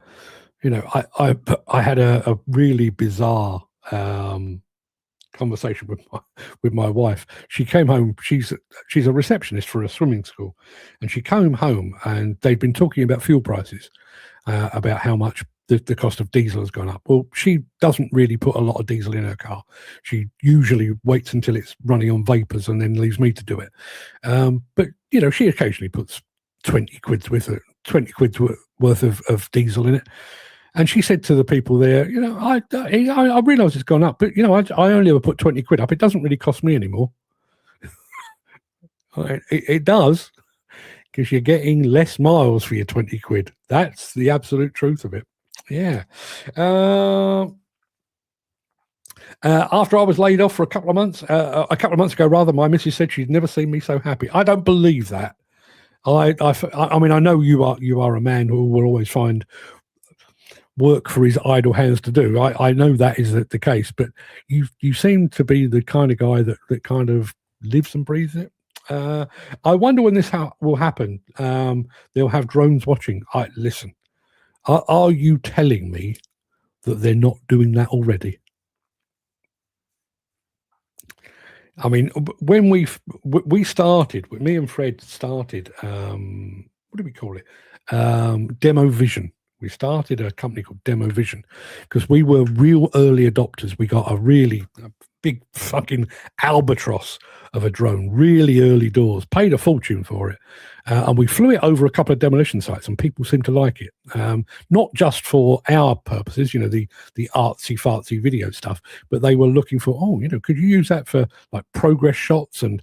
I had a really bizarre conversation with my wife. She came home. She's a receptionist for a swimming school, and she came home and they'd been talking about fuel prices, about how much the cost of diesel has gone up. Well, she doesn't really put a lot of diesel in her car. She usually waits until it's running on vapors and then leaves me to do it. But she occasionally puts 20 quid's worth of diesel in it. And she said to the people there, I realise it's gone up, but, I only ever put 20 quid up. It doesn't really cost me anymore. It does, because you're getting less miles for your 20 quid. That's the absolute truth of it. Yeah. After I was laid off for a couple of months ago, my missus said she'd never seen me so happy. I don't believe that. I mean, I know you are a man who will always find work for his idle hands to do. I know that is the case, but you seem to be the kind of guy that kind of lives and breathes it. I wonder when this will happen. They'll have drones watching. Listen, are you telling me that they're not doing that already? I mean, when we started, me and Fred started, what do we call it? Demovision. We started a company called Demovision because we were real early adopters. We got a big fucking albatross of a drone, really early doors, paid a fortune for it. And we flew it over a couple of demolition sites and people seemed to like it. Not just for our purposes, the artsy fartsy video stuff, but they were looking for, could you use that for like progress shots and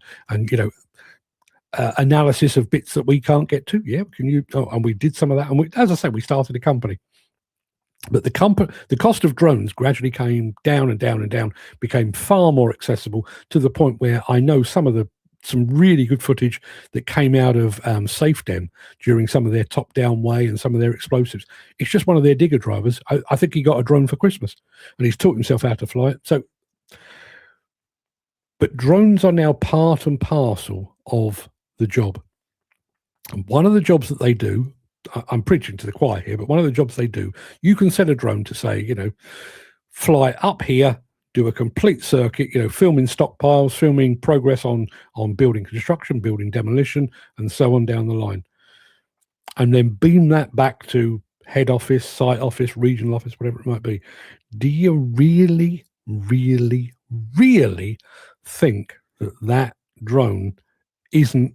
analysis of bits that we can't get to? Yeah, can you? And we did some of that. And as I said, we started a company. But the cost of drones gradually came down and down and down, became far more accessible to the point where I know some really good footage that came out of SafeDem during some of their top-down way and some of their explosives. It's just one of their digger drivers. I think he got a drone for Christmas, and he's taught himself how to fly it. So, but drones are now part and parcel of the job. And one of the jobs that they do, I'm preaching to the choir here, but one of the jobs they do, you can set a drone to say, fly up here, do a complete circuit, filming stockpiles, filming progress on building construction, building demolition, and so on down the line. And then beam that back to head office, site office, regional office, whatever it might be. Do you really, really, really think that drone isn't?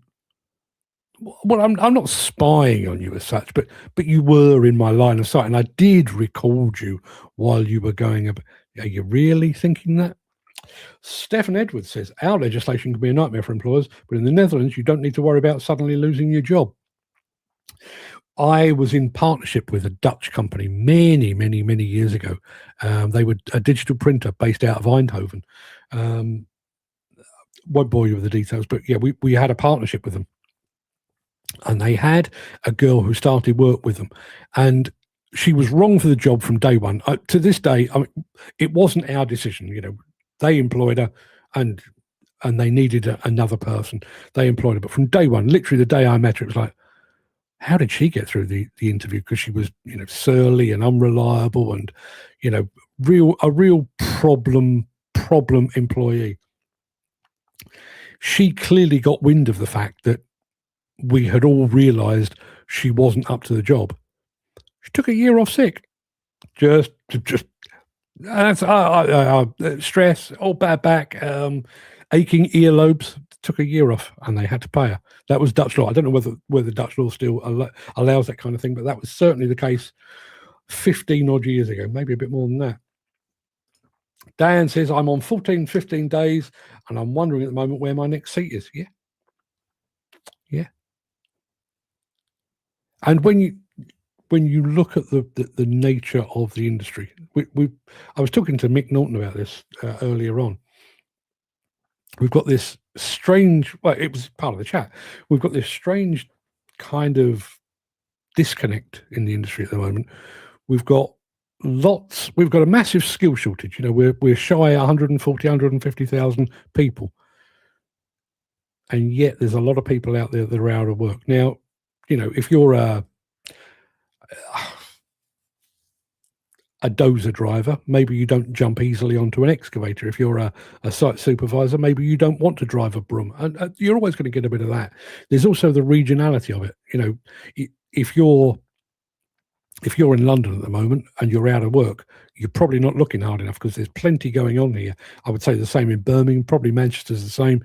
Well, I'm not spying on you as such, but you were in my line of sight, and I did record you while you were going up. Are you really thinking that? Stefan Edwards says, our legislation can be a nightmare for employers, but in the Netherlands, you don't need to worry about suddenly losing your job. I was in partnership with a Dutch company many, many, many years ago. They were a digital printer based out of Eindhoven. Won't bore you with the details, but yeah, we had a partnership with them. And they had a girl who started work with them, and she was wrong for the job from day one. To this day, it wasn't our decision. They employed her, and they needed another person. They employed her, but from day one, literally the day I met her, it was like, how did she get through the interview? Because she was, surly and unreliable, and a real problem employee. she clearly got wind of the fact that we had all realised she wasn't up to the job. She took a year off sick. Just stress, bad back, aching earlobes. Took a year off, and they had to pay her. That was Dutch law. I don't know whether Dutch law still allows that kind of thing, but that was certainly the case 15 odd years ago, maybe a bit more than that. Dan says, I'm on 15 days, and I'm wondering at the moment where my next seat is. Yeah. And when you look at the nature of the industry, I was talking to Mick Norton about this earlier on. We've got this strange, well, it was part of the chat. We've got this strange kind of disconnect in the industry at the moment. We've got a massive skill shortage. We're shy 140, 150,000 people. And yet there's a lot of people out there that are out of work. Now, if you're a dozer driver, maybe you don't jump easily onto an excavator. If you're a site supervisor, maybe you don't want to drive a broom. And you're always going to get a bit of that. There's also the regionality of it. If you're in London at the moment and you're out of work, you're probably not looking hard enough because there's plenty going on here. I would say the same in Birmingham, probably Manchester's the same.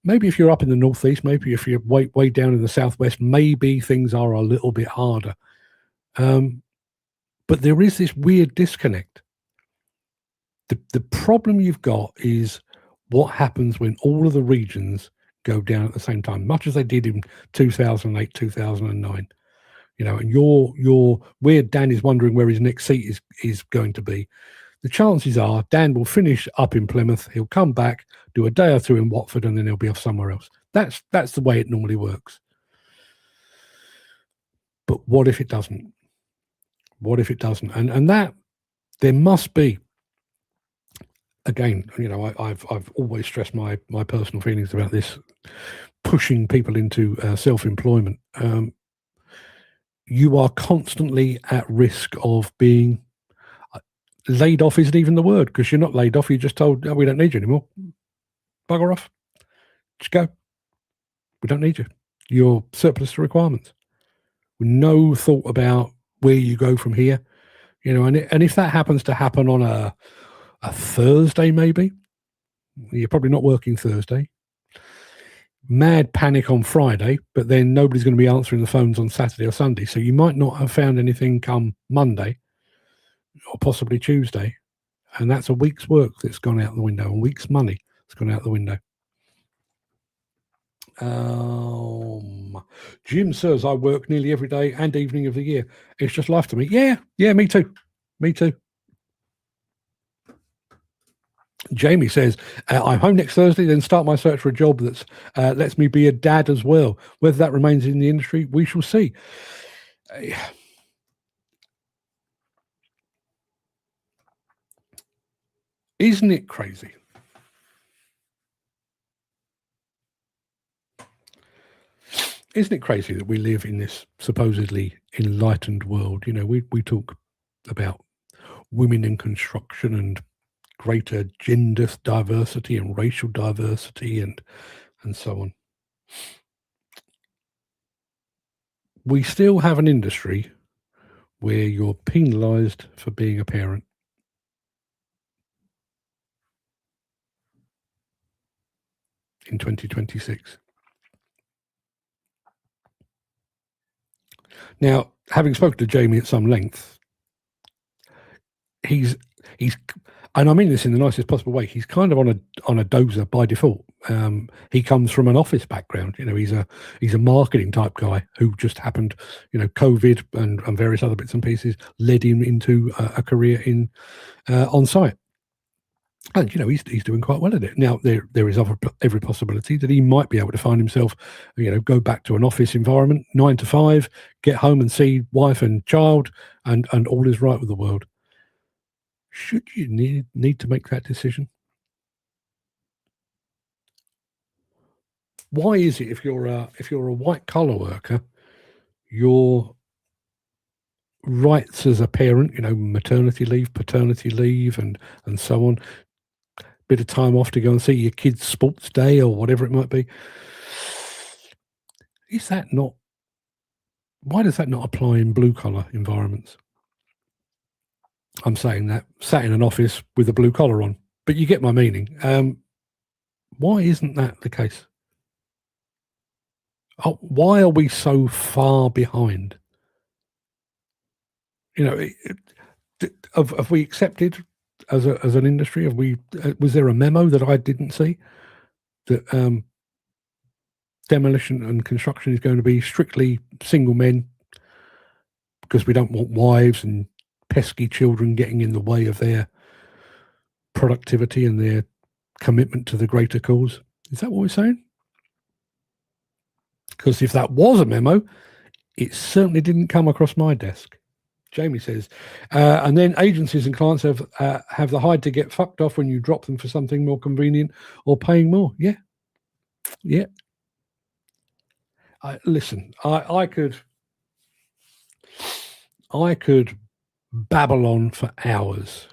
Maybe if you're up in the northeast, maybe if you're way down in the southwest, maybe things are a little bit harder. But there is this weird disconnect. The problem you've got is what happens when all of the regions go down at the same time, much as they did in 2008, 2009. And you're where Dan is wondering where his next seat is going to be. The chances are Dan will finish up in Plymouth. He'll come back, do a day or two in Watford, and then he'll be off somewhere else. That's the way it normally works. But what if it doesn't? What if it doesn't? And that there must be. Again, I've always stressed my personal feelings about this, pushing people into self-employment. You are constantly at risk of being laid off. Isn't even the word, because you're not laid off. You're just told, we don't need you anymore. Bugger off. Just go. We don't need you. You're surplus to requirements. With no thought about where you go from here. And if that happens to happen on a Thursday, maybe, you're probably not working Thursday. Mad panic on Friday, but then nobody's going to be answering the phones on Saturday or Sunday. So you might not have found anything come Monday or possibly Tuesday. And that's a week's work that's gone out the window, a week's money that's gone out the window. Jim says, I work nearly every day and evening of the year. It's just life to me. Yeah, me too. Jamie says, I'm home next Thursday, then start my search for a job that lets me be a dad as well. Whether that remains in the industry, we shall see. Isn't it crazy? Isn't it crazy that we live in this supposedly enlightened world? We talk about women in construction and greater gender diversity and racial diversity and so on. We still have an industry where you're penalised for being a parent. In 2026. Now, having spoken to Jamie at some length, he's and I mean this in the nicest possible way, he's kind of on a dozer by default. He comes from an office background. He's a marketing type guy who just happened, COVID and various other bits and pieces led him into a career in on site. And he's doing quite well at it. Now there is every possibility that he might be able to find himself, go back to an office environment, 9 to 5, get home and see wife and child, and all is right with the world. Should you need to make that decision? Why is it if you're a white collar worker, your rights as a parent, maternity leave, paternity leave, and so on, bit of time off to go and see your kid's sports day or whatever it might be. Is that not, why does that not apply in blue collar environments? I'm saying that, sat in an office with a blue collar on, but you get my meaning. Why isn't that the case? Why are we so far behind? You know, have we accepted as an industry? Have we? Was there a memo that I didn't see that demolition and construction is going to be strictly single men because we don't want wives and pesky children getting in the way of their productivity and their commitment to the greater cause? Is that what we're saying? Because if that was a memo, it certainly didn't come across my desk. Jamie says, and then agencies and clients have the hide to get fucked off when you drop them for something more convenient or paying more. Yeah. Listen, I could babble on for hours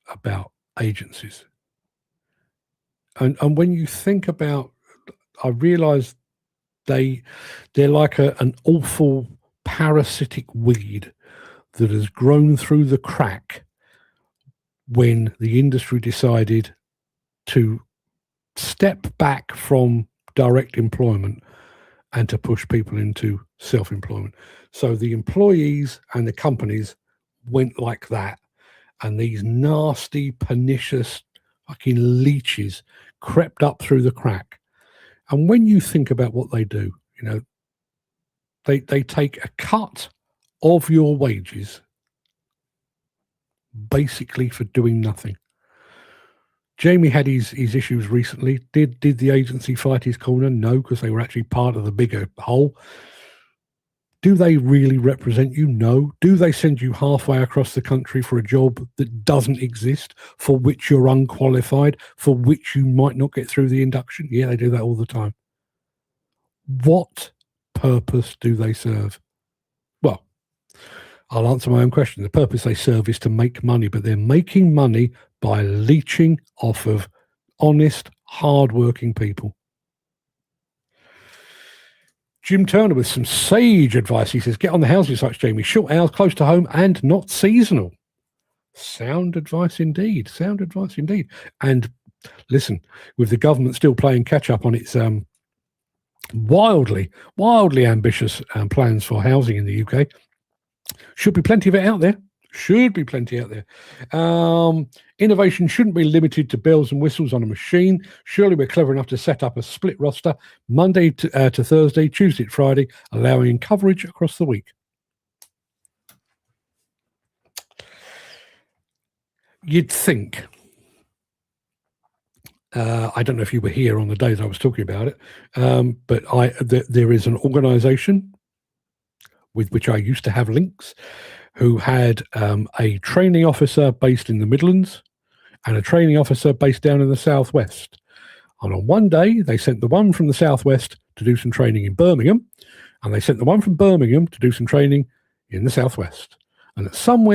about agencies. And when you think about, I realise they're like an awful parasitic weed that has grown through the crack when the industry decided to step back from direct employment and to push people into self-employment. So the employees and the companies went like that, and these nasty, pernicious fucking leeches crept up through the crack. And when you think about what they do, you know, they take a cut of your wages basically for doing nothing. Jamie had his issues recently. Did the agency fight his corner? No, because they were actually part of the bigger whole. Do they really represent you? No. Do they send you halfway across the country for a job that doesn't exist, for which you're unqualified, for which you might not get through the induction? Yeah, they do that all the time. What purpose do they serve? Well, I'll answer my own question. The purpose they serve is to make money, but they're making money by leeching off of honest, hard-working people. Jim Turner with some sage advice. He says, get on the housing sites, Jamie. Short hours, close to home, and not seasonal. Sound advice indeed. Sound advice indeed. And listen, with the government still playing catch-up on its wildly ambitious plans for housing in the UK, should be plenty of it out there. Innovation shouldn't be limited to bells and whistles on a machine. Surely we're clever enough to set up a split roster, Monday to Thursday, Tuesday to Friday, allowing coverage across the week. You'd think, I don't know if you were here on the days I was talking about it, but there is an organisation with which I used to have links, who had a training officer based in the Midlands and a training officer based down in the Southwest. And on one day, they sent the one from the Southwest to do some training in Birmingham, and they sent the one from Birmingham to do some training in the Southwest. And at some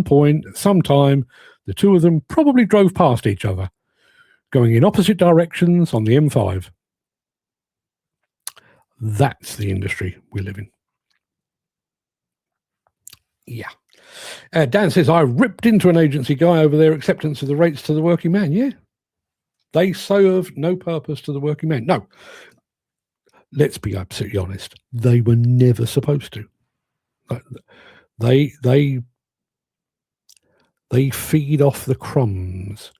point, at some time, the two of them probably drove past each other, going in opposite directions on the M5. That's the industry we live in. Yeah. Dan says, I ripped into an agency guy over their acceptance of the rates to the working man. Yeah. They serve no purpose to the working man. No. Let's be absolutely honest. They were never supposed to. They feed off the crumbs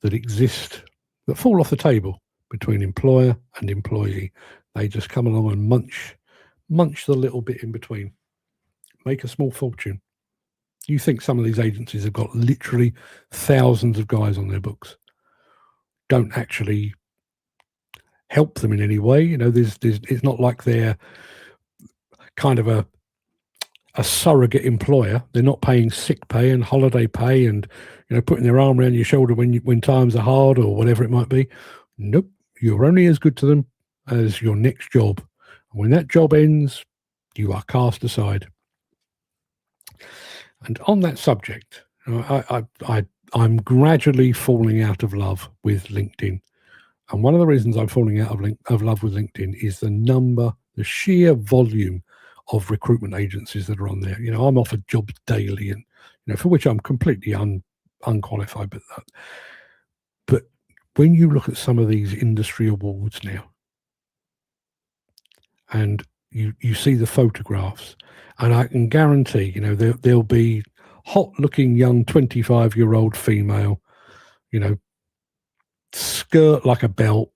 that exist, that fall off the table between employer and employee. They just come along and munch the little bit in between. Make a small fortune. You think some of these agencies have got literally thousands of guys on their books, don't actually help them in any way. You know, it's not like they're kind of a surrogate employer. They're not paying sick pay and holiday pay and, you know, putting their arm around your shoulder when times are hard or whatever it might be. Nope. You're only as good to them as your next job. And when that job ends, you are cast aside. And on that subject, I I'm gradually falling out of love with LinkedIn. And one of the reasons I'm falling out of love with LinkedIn is the sheer volume of recruitment agencies that are on there. I'm offered jobs daily, and for which I'm completely unqualified. But when you look at some of these industry awards now, and you see the photographs, and I can guarantee, there'll be hot-looking young 25-year-old female, skirt like a belt.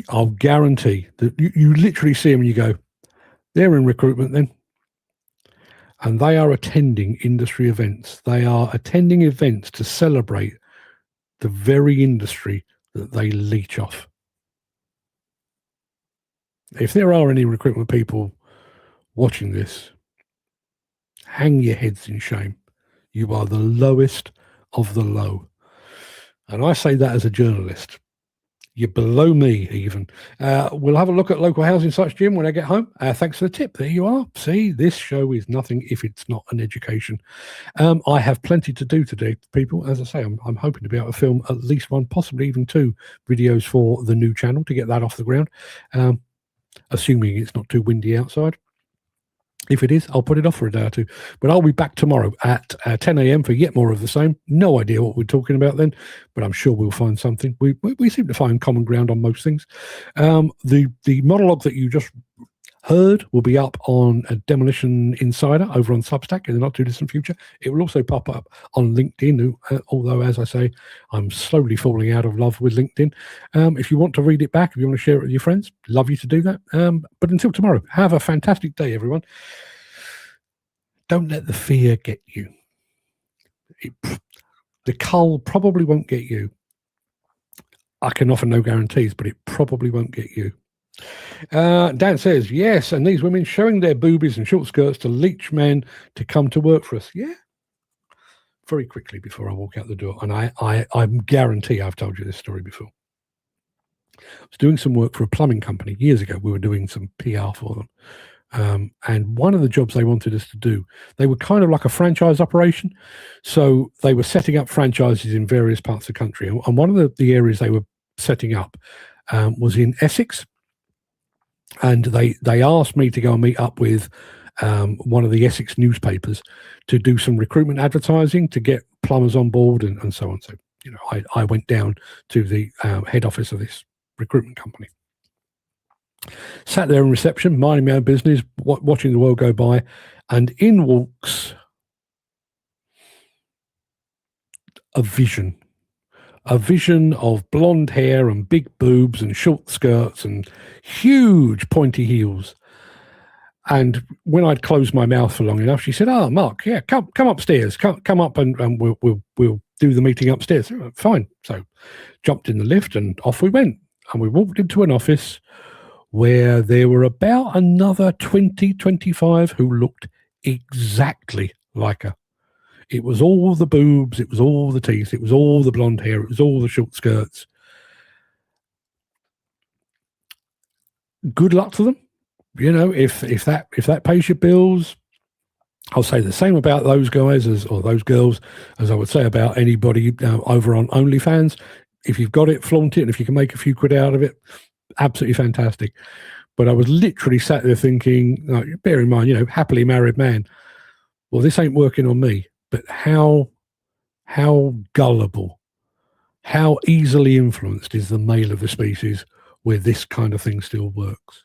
I'll guarantee that you literally see them and you go, they're in recruitment then. And they are attending industry events. They are attending events to celebrate the very industry that they leech off. If there are any recruitment people watching this, hang your heads in shame. You are the lowest of the low. And I say that as a journalist. You're below me, even. We'll have a look at local housing sites, Jim, when I get home. Thanks for the tip. There you are. See, this show is nothing if it's not an education. I have plenty to do today, people. As I say, I'm hoping to be able to film at least one, possibly even two videos for the new channel to get that off the ground, assuming it's not too windy outside. If it is, I'll put it off for a day or two. But I'll be back tomorrow at 10 a.m. for yet more of the same. No idea what we're talking about then, but I'm sure we'll find something. We seem to find common ground on most things. The monologue that you just heard will be up on a Demolition Insider over on Substack in the not too distant future. It will also pop up on LinkedIn, although, as I say, I'm slowly falling out of love with LinkedIn. If you want to read it back, if you want to share it with your friends, love you to do that. But until tomorrow, have a fantastic day, everyone. Don't let the fear get you. The Cull probably won't get you. I can offer no guarantees, but it probably won't get you. Dan says, yes, and these women showing their boobies and short skirts to leech men to come to work for us. Yeah. Very quickly before I walk out the door. And I guarantee I've told you this story before. I was doing some work for a plumbing company years ago. We were doing some PR for them. And one of the jobs they wanted us to do, they were kind of like a franchise operation. So they were setting up franchises in various parts of the country. And one of the areas they were setting up was in Essex. And they asked me to go and meet up with one of the Essex newspapers to do some recruitment advertising to get plumbers on board and so on. So, I went down to the head office of this recruitment company. Sat there in reception, minding my own business, watching the world go by, and in walks a vision of blonde hair and big boobs and short skirts and huge pointy heels. And when I'd closed my mouth for long enough, she said, "Oh, Mark, yeah, come upstairs, come up, and we'll do the meeting upstairs." Fine. So jumped in the lift and off we went. And we walked into an office where there were about another 20, 25 who looked exactly like her. It was all the boobs, it was all the teeth, it was all the blonde hair, it was all the short skirts. Good luck to them. If that pays your bills, I'll say the same about those guys or those girls as I would say about anybody over on OnlyFans. If you've got it, flaunt it, and if you can make a few quid out of it, absolutely fantastic. But I was literally sat there thinking, bear in mind, happily married man, well, this ain't working on me. But how gullible, how easily influenced is the male of the species where this kind of thing still works?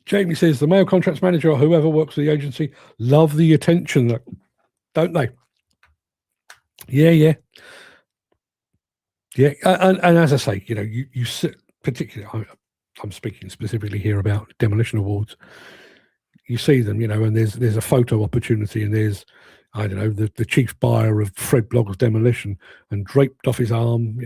Jamie says, the male contracts manager or whoever works for the agency love the attention, don't they? Yeah. And as I say, you sit, particularly, I'm speaking specifically here about Demolition Awards. You see them, and there's a photo opportunity, and there's, I don't know, the chief buyer of Fred Blogg's Demolition, and draped off his arm,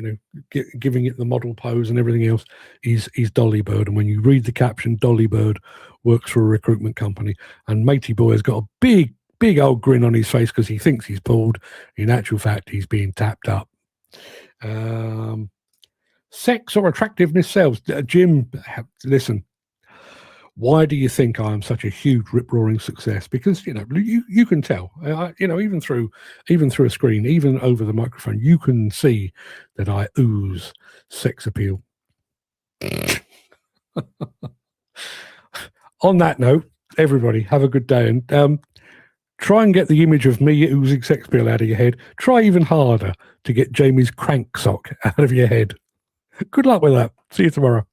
giving it the model pose and everything else, is Dolly Bird. And when you read the caption, Dolly Bird works for a recruitment company, and Matey Boy has got a big old grin on his face because he thinks he's pulled. In actual fact, he's being tapped up. Sex or attractiveness sells. Jim, listen, Why do you think I am such a huge rip-roaring success? Because, you can tell, even through a screen, even over the microphone, you can see that I ooze sex appeal. On that note, everybody, have a good day. And try and get the image of me oozing sex appeal out of your head. Try even harder to get Jamie's crank sock out of your head. Good luck with that. See you tomorrow.